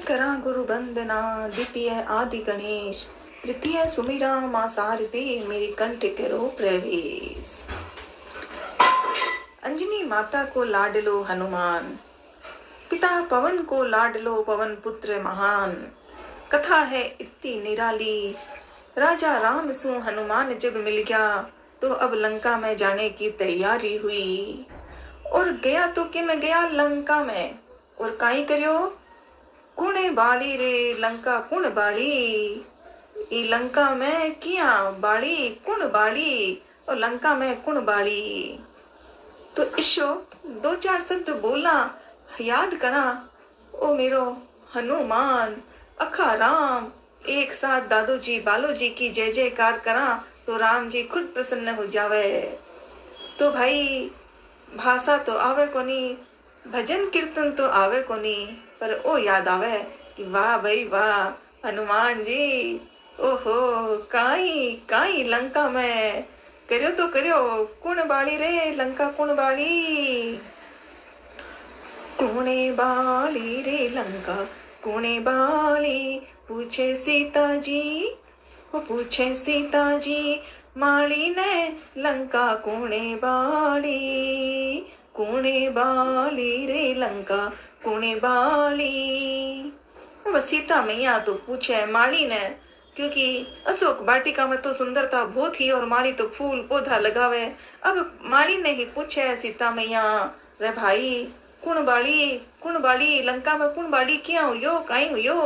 करा गुरु वंदना, द्वितीय आदि गणेश, तृतीय सुमिरा माँ सारथी, मेरी कंठ करो प्रवेश। अंजनी माता को लाडलो हनुमान, पिता पवन को लाडलो पवन पुत्र महान। कथा है इतनी निराली, राजा राम सु हनुमान जब मिल गया तो अब लंका में जाने की तैयारी हुई। और गया तो कि मैं गया लंका में, और काई करियो कुणे बाड़ी रे लंका कुण बाड़ी। ई लंका में किया बाड़ी कुण बाड़ी, और लंका में कुण बाड़ी। तो ईशो दो चार शब्द बोला, याद करा ओ मेरो हनुमान अखा राम। एक साथ दादू जी बालो जी की जय जयकार करा तो राम जी खुद प्रसन्न हो जावे। तो भाई भाषा तो आवे कोनी, भजन कीर्तन तो आवे कोनी, पर ओ याद आवे कि वाह भाई वाह हनुमान जी, ओहो काई काई लंका में करियो तो करियो कुण बाड़ी रे लंका कुण बाड़ी। कुणे बाड़ी रे लंका कुणे बाड़ी, पूछे सीता जी वो पूछे सीता जी, माली ने लंका कुणे बाड़ी। कुणे बाली रे लंका कुणे बाली। वह सीता मैया तो पूछे माली ने, क्योंकि अशोक वाटिका में तो सुंदरता बहुत थी और माली तो फूल पौधा लगावे। अब माली ने ही पूछे सीता मैया, रे भाई कुण बाड़ी लंका में कुण बाड़ी क्या हुयो काई हुयो।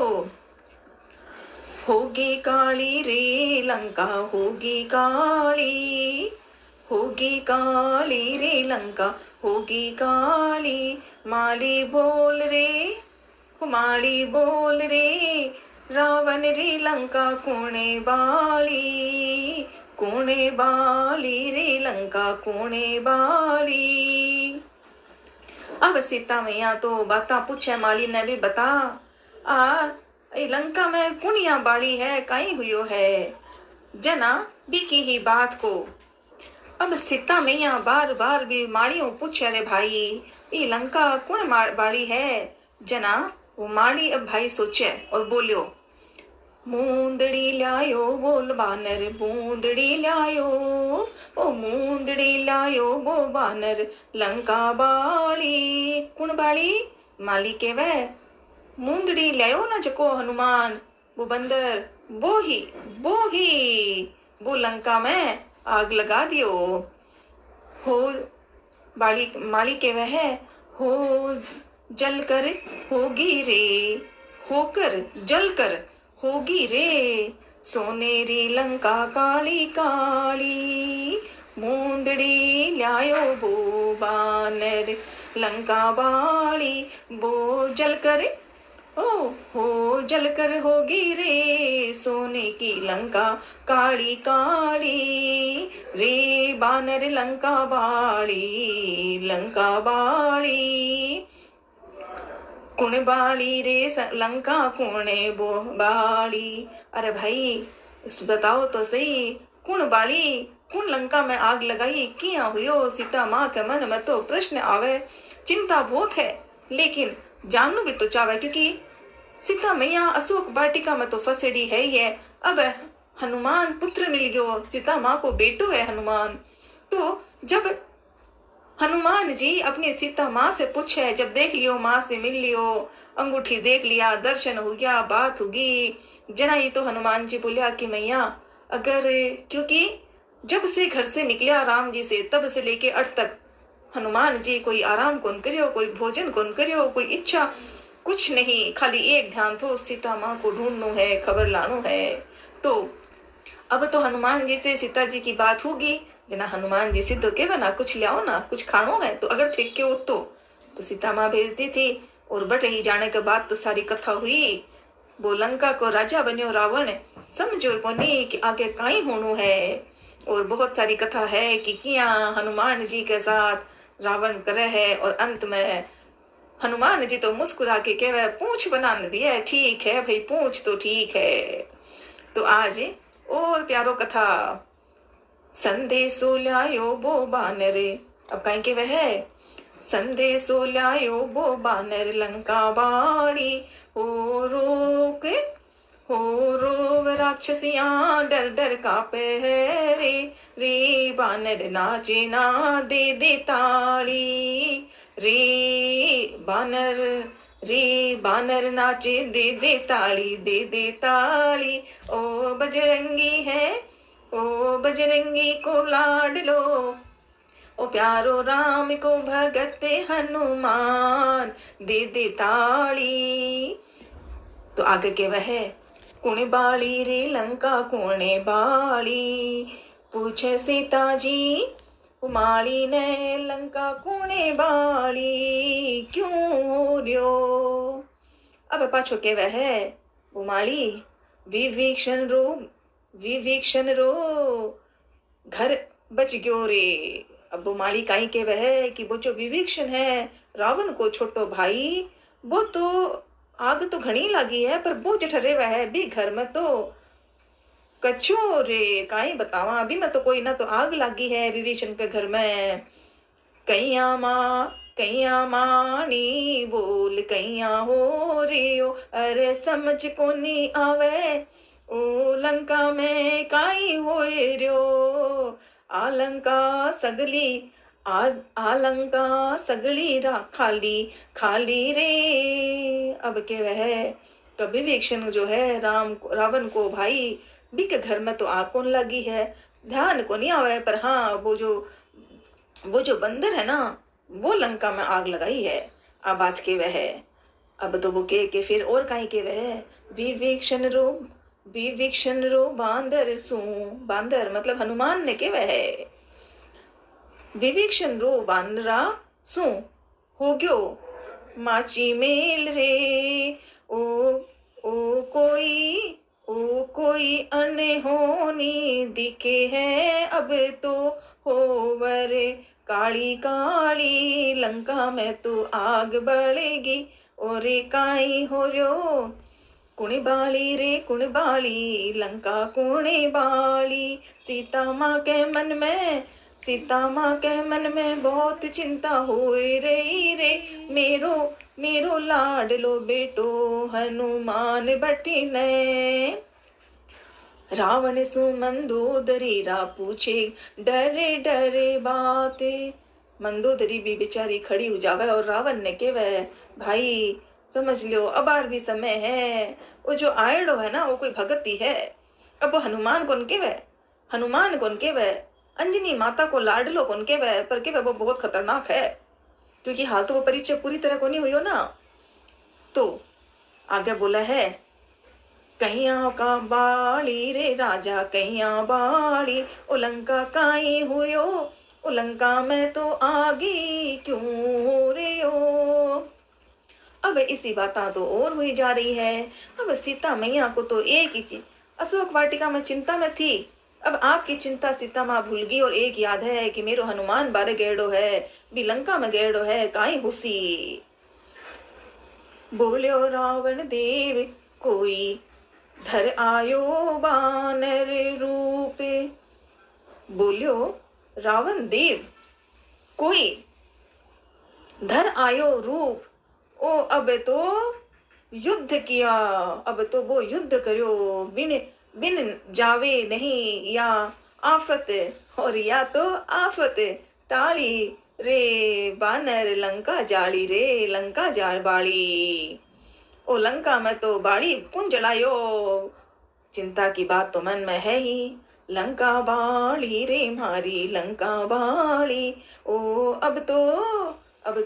होगी काली रे लंका होगी काली, होगी काली रे लंका होगी काली। माली बोल रे माली बोल रे, रावण रे लंका कुणे बाली। कुणे बाली रे लंका कुणे बाली। अब सीता मैया तो बाता पूछे माली ने भी बता, आ लंका में कुणिया बाड़ी है काई हुयो है जना बीकी ही बात को। अब सीता मैया बार बार भी माड़ियों पूछे, रे भाई ये लंका कुण बाड़ी है जना। वो माड़ी अब भाई सोचे और बोलियो, मूंदड़ी लायो बोल बानर मूंदड़ी लायो, ओ मूंदड़ी लायो वो बानर लंका बाड़ी। कुण बाड़ी माली के वे मूंदड़ी लायो ना जको हनुमान, वो बंदर वो ही वो लंका में आग लगा दियो। हो बाड़ी माली के वह हो जल कर होगी रे, होकर जल कर होगी रे, सोनेरी लंका काली काली। मूंदड़ी लायो बो बानर लंका बाड़ी, बो जल कर ओ हो जल कर होगी रे, सोने की लंका काली काली। रे बानर लंका बाड़ी लंका बाड़ी। कुण बाड़ी रे लंका कुणे बो बाड़ी। अरे भाई बताओ तो सही, कुण बाड़ी कुण लंका में आग लगाई किया हुयो। सीता माँ के मन में तो प्रश्न आवे, चिंता बहुत है, लेकिन जानू भी तो चाहे, क्योंकि सीता मैया अशोक वाटिका में तो फसेड़ी है ही है। अब हनुमान पुत्र मिल गयो, सीता माँ को बेटो है हनुमान। तो जब हनुमान जी अपनी सीता माँ से पूछे, जब देख लियो माँ से मिल लियो, अंगूठी देख लिया, दर्शन हो गया, बात होगी जना। ही तो हनुमान जी बोलिया कि मैया अगर, क्योंकि जब से घर से निकलिया राम जी से तब से लेके अट तक हनुमान जी कोई आराम कौन करियो, कोई भोजन कौन करियो, कोई इच्छा कुछ नहीं, खाली एक ध्यान तो सीता माँ को ढूंढनो है, खबर लानो है। तो अब तो हनुमान जी से सीता जी की बात होगी जना। हनुमान जी सिद्ध के बना कुछ लाओ ना, कुछ खानो है। तो अगर थे के तो सीता माँ भेज दी थी। और बट ही जाने के बाद तो सारी कथा हुई, वो लंका को राजा बन्यो रावण, समझो कोनी कि आगे काई होनो है। और बहुत सारी कथा है कि किया हनुमान जी के साथ रावण करे है, और अंत में हनुमान जी तो मुस्कुरा के कहे पूंछ बना दिया, ठीक है भाई पूंछ तो ठीक है। तो आज और प्यारो कथा, संदेशो लायो बो बानर। अब कहीं के वह संदेशो लायो वो बानर लंका बाड़ी। हो रोक हो रोव राक्षसियां डर डर कांपे है रे बानर नाचे ना दे दे ताड़ी। बानर रे बानर नाचे दे दे ताड़ी। ओ बजरंगी है ओ बजरंगी को लाड लो, ओ प्यारो राम को भगत हनुमान दे दे ताड़ी। तो आगे के वह कुण बाली रे लंका कुणे बाली। पूछे सीता जी उमाली ने लंका कुणे बाली क्यों हो रयो। अब पाछो के वह उमाली विभीषण रो घर बच गयो रे। अब उमाली काई के वह कि वो जो विभीषण है रावण को छोटो भाई, वो तो आग तो घनी लागी है पर वो जठरे वह है भी घर में तो कछो रे काई बतावा। अभी में तो कोई ना तो आग लागी है विभीषण के घर में। कैया मानी बोल कैया हो रियो, अरे समझ को नी आवे ओ लंका में काई होए रियो। आलंका सगली रा खाली रे। अब के वह कभी विभीषण जो है रावण को भाई बी के घर में तो आग कौन लगी है ध्यान को नहीं आवे, पर हाँ वो जो बंदर है ना वो लंका में आग लगाई है। अब बात के वह अब तो वो के फिर और काई के वह विभीषण रो बांदर मतलब हनुमान ने के वह विभीषण रो बानरा सू हो गयो माची मेल रे। ओ कोई अनहोनी दिखे है अब तो होवर काली लंका में तो आग बढ़ेगी और काई हो रयो। कुण बाली लंका कुणे बाली। सीता माँ के मन में बहुत चिंता होए रही रे। मेरो लाडलो बेटो हनुमान बटिने। रावण सु मंदोदरी रा पूछे डरे बाते। मंदोदरी भी बेचारी खड़ी हो जावे और रावण ने केवे भाई समझ लो अब आर भी समय है। वो जो आयड़ो है ना वो कोई भगत ही है। अब वो हनुमान कौन केवे अंजनी माता को लाडलो कौन केवे पर केवे वो बहुत खतरनाक है, क्योंकि हाल तो वो परिचय पूरी तरह को नहीं हुई हो ना। तो आगे बोला है कहिया का बाली रे राजा कहिया बाली। ओ लंका काई हुयो ओ लंका में तो आगी क्यों हो रे हो। अब इसी बातें तो और हुई जा रही है। अब सीता मैया को तो एक ही चीज अशोक वाटिका में चिंता में थी, अब आपकी चिंता सीता माँ भूल गई और एक याद है कि मेरो हनुमान बारे गेड़ो है भी लंका में गेड़ो है काई हुसी। बोल्यो रावण देव कोई धर आयो बानर रूप। बोल्यो रावण देव कोई धर आयो रूप। ओ अब तो युद्ध किया, अब तो वो युद्ध करो बिन जावे नहीं या आफत और या तो आफत टाली रे। बानर लंका जाली रे लंका जाल बाड़ी। ओ लंका में तो बाड़ी कौन जलायो। चिंता की बात तो मन में है ही। लंका बाड़ी रे मारी लंका बाड़ी। ओ अब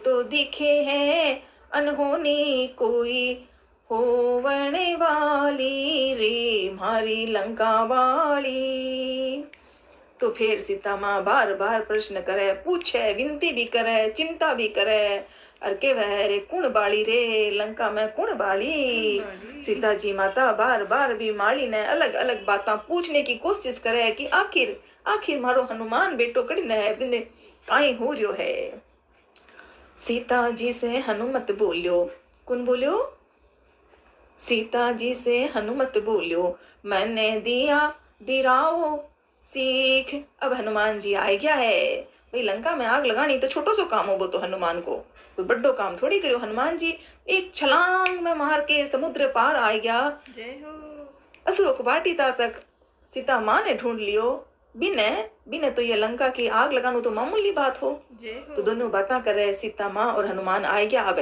तो दिखे है अनहोनी कोई होवने वाली रे मारी लंका वाली। तो फिर सीता माँ बार बार प्रश्न करे पूछे विनती भी करे चिंता भी करे और के वह रे कुण बाली रे लंका में कुण बाली। सीता जी माता बार बार भी माली ने अलग अलग बातें पूछने की कोशिश करे कि आखिर मारो हनुमान बेटो कड़ी न है बिंदे काई हो रियो है। सीता जी से हनुमत बोलियो कौन बोलियो सीता जी से हनुमत बोलियो मैंने दिराओ सीख। अब हनुमान जी आ गया है भाई लंका में आग लगानी तो छोटो सो काम हो, वो तो हनुमान को कोई बड्डो काम थोड़ी करो। हनुमान जी एक छलांग में मार के समुद्र पार आ गया। जय हो। अशोक वाटिका तक सीता माँ ने ढूंढ लियो। बिने बिने तो ये लंका की आग लगानो तो मामूली बात हो। तो दोनों बातें कर रहे, सीता माँ और हनुमान आए गया। अब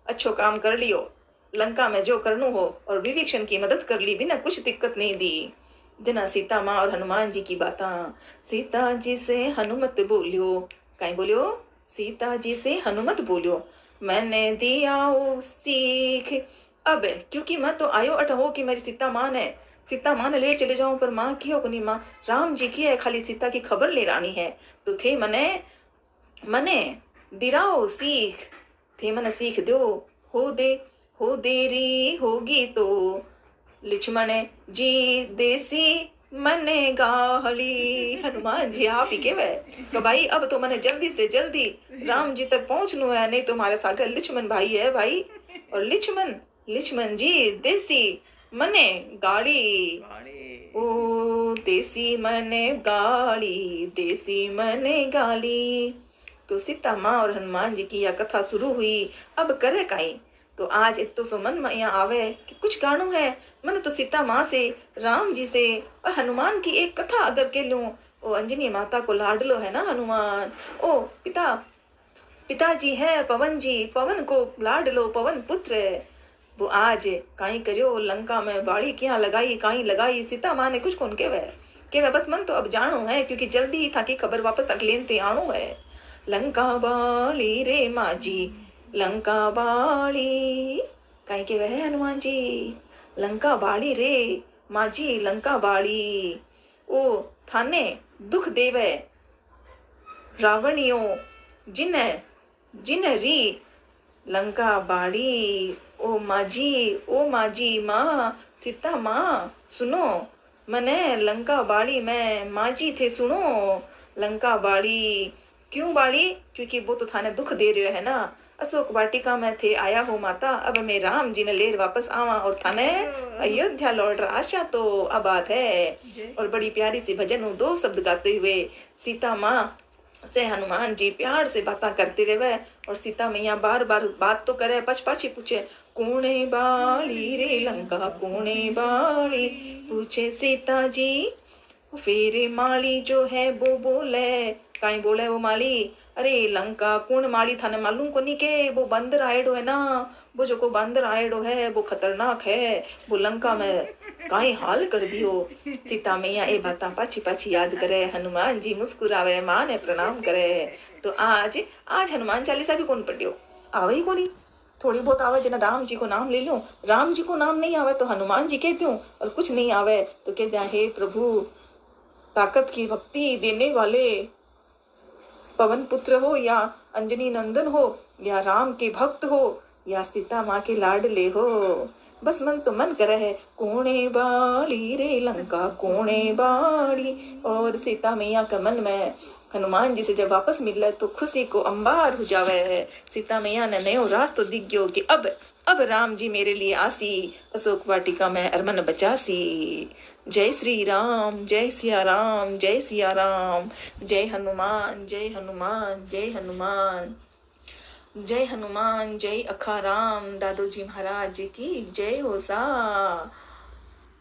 अच्छो काम कर लियो, लंका में जो करनो हो, और विभीषण की मदद कर ली, बिना कुछ दिक्कत नहीं दी। जना सीता माँ और हनुमान जी की बातें। सीता जी से हनुमत बोलियो, कहीं बोलियो, सीता जी से हनुमत बोलियो, मैंने दिया ओ सीख। अब क्योंकि मैं तो आयो अट हो कि मेरी सीता माँ ने ले चले जाऊं, पर माँ की हो नहीं, माँ राम जी की है, खाली सीता की खबर ले रानी है। तो थे मने दिराओ सीख, थे मने सीख दो। हो देरी होगी तो लक्ष्मण जी देसी मने गाली। हनुमान जी आप ही के वे तो भाई अब तो मैंने जल्दी से जल्दी राम जी तक पहुंचना है, नहीं तो हमारे सागर लक्ष्मण भाई है भाई। और लक्ष्मण जी देसी मने गाड़ी, ओ देसी मने गाड़ी, देसी मने गाली। तो सीता माँ और हनुमान जी की यह कथा शुरू हुई। अब करे काई, तो आज इतो सो मन में यहाँ आवे कि कुछ गानो है। मन तो सीता माँ से, राम जी से और हनुमान की एक कथा अगर के लूं। ओ अंजनी माता को लाडलो है ना हनुमान। ओ पिताजी है पवन जी, पवन को लाडलो, पवन पुत्र। वो आज काई करियो लंका में बाड़ी क्या लगाई, काई लगाई। सीता माँ ने कुछ कौन के बस मन तो अब जानो है, क्योंकि जल्दी था कि खबर वापस तक लेनते आनो है। लंका बाली रे माजी, लंका बाड़ी, काई के वह हनुमान जी, लंका बाड़ी रे माजी, लंका बाड़ी। ओ थाने दुख देवे रावणियों, जिन री लंका बाड़ी। ओ माजी माँ, सीता माँ सुनो, मने लंका बाड़ी में माजी थे सुनो। लंका बाड़ी क्यों बाड़ी, क्योंकि वो तो थाने दुख दे रहे है ना। अशोक वाटिका में थे आया हो माता, अब मैं राम जी ने लेर वापस आवा और थाने अयोध्या लौट रहा। आशा तो अब बात है। और बड़ी प्यारी सी भजन हो, 2 शब्द गाते हुए सीता माँ से हनुमान जी प्यार से बातें करते रहे। और सीता मैया बार बार बात तो करे, पछ पूछे, कोने बाड़ी रे लंका, कोने बाड़ी। पूछे सीता जी, फिर माली जो है वो बोले, काई बोले वो माली, अरे लंका कौन माली, थाने मालूम को नहीं के वो बंदर आएडो है ना, वो जो को बंदर आएडो है वो खतरनाक है, वो लंका में काई हाल कर दियो। सीता मैया ए बात पाछी याद करे, हनुमान जी मुस्कुरावे, माँ ने प्रणाम करे। तो आज हनुमान चालीसा भी कौन पढ़ियो, आवे ही कोनी, थोड़ी बहुत आवे। जना राम जी को नाम ले लूं, राम जी को नाम नहीं आवे तो हनुमान जी कहती हूँ, और कुछ नहीं आवे तो कहते हैं हे प्रभु, ताकत की भक्ति देने वाले पवन पुत्र हो, या अंजनी नंदन हो, या राम के भक्त हो, या सीता माँ के लाडले हो। बस मन तो मन करे है, कोणे बाड़ी रे लंका, कोणे बाड़ी। और सीता मैया का मन में हनुमान जी से जब वापस मिले तो खुशी को अंबार हो जावे है। सीता मैया ने नयो रास्तो दिख गयो कि अब राम जी मेरे लिए आसी, अशोक वाटिका में अरमन बचासी। जय श्री राम, जय सिया राम, जय सिया राम, जय हनुमान, जय हनुमान, जय हनुमान, जय हनुमान, जय अखाराम। दादू जी महाराज की जय हो सा।